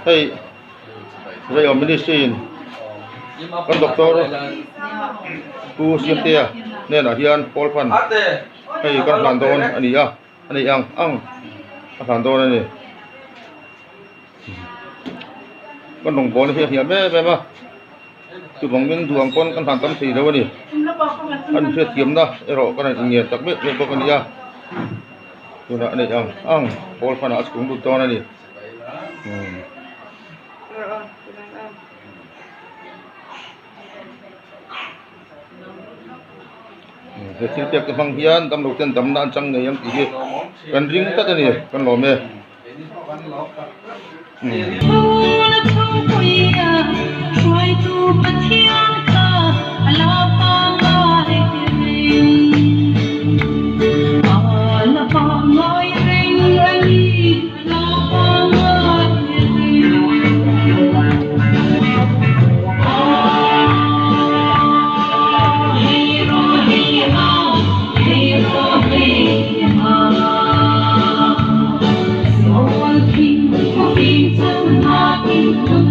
hey vậy ở medicine con doctor tu siam tia nên là hiền Paul Phan hey con phản đồn anh ấy ăn phản đồn này con đồng bò này hiền bé mà tụi bằng viên thuồng con phản tâm thì đâu đi anh chưa kiếm đó rồi con này nhiều đặc biệt với con này tụi nó này ăn Paul Phan ở cũng tụi này đi để xin tiệc cái phong hiền tâm đầu tiên tấm đan trăng này em chỉ cần riêng tất cả này con lò mê Hãy subscribe cho kênh Ghiền Mì Gõ để không bỏ lỡ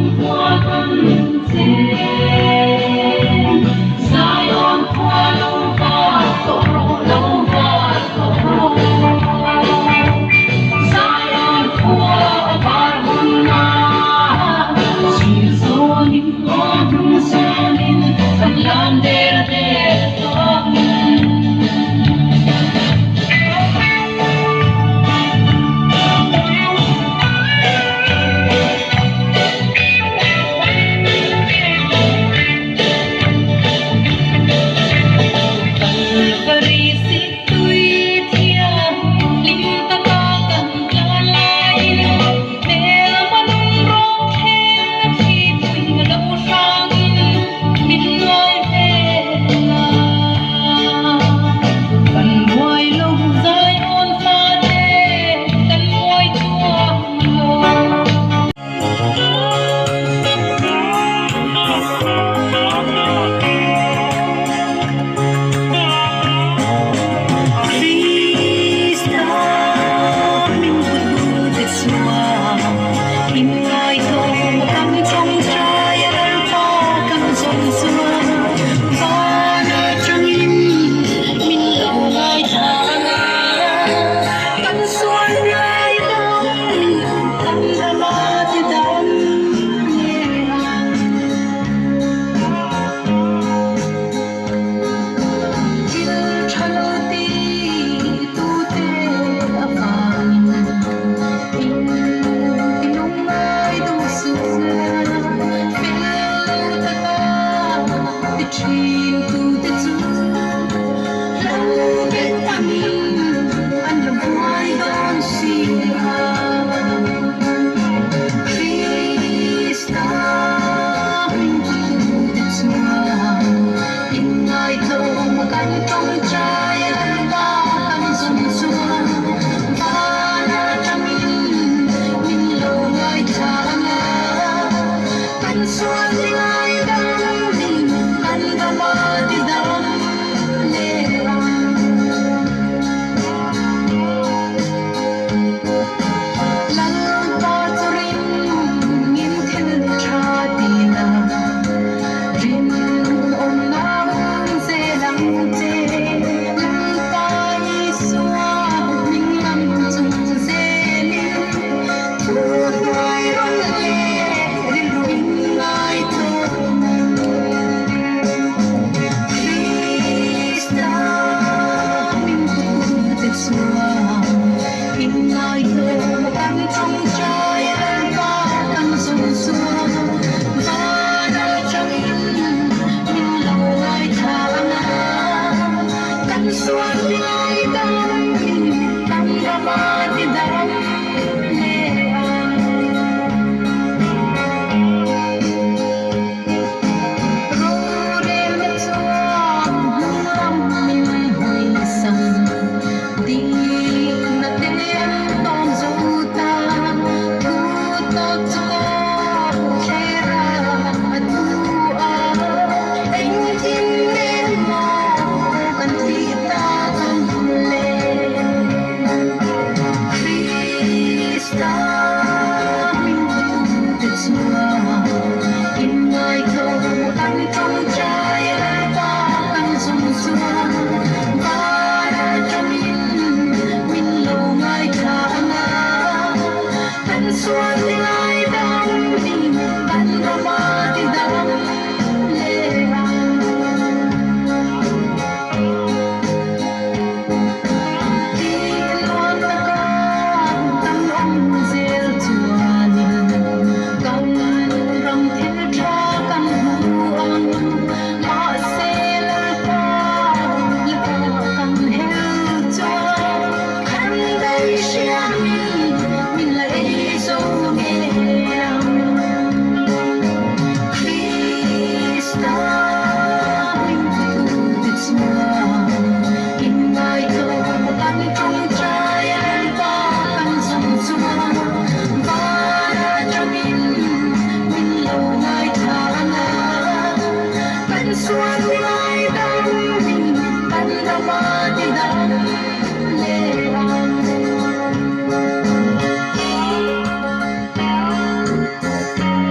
It's one thing I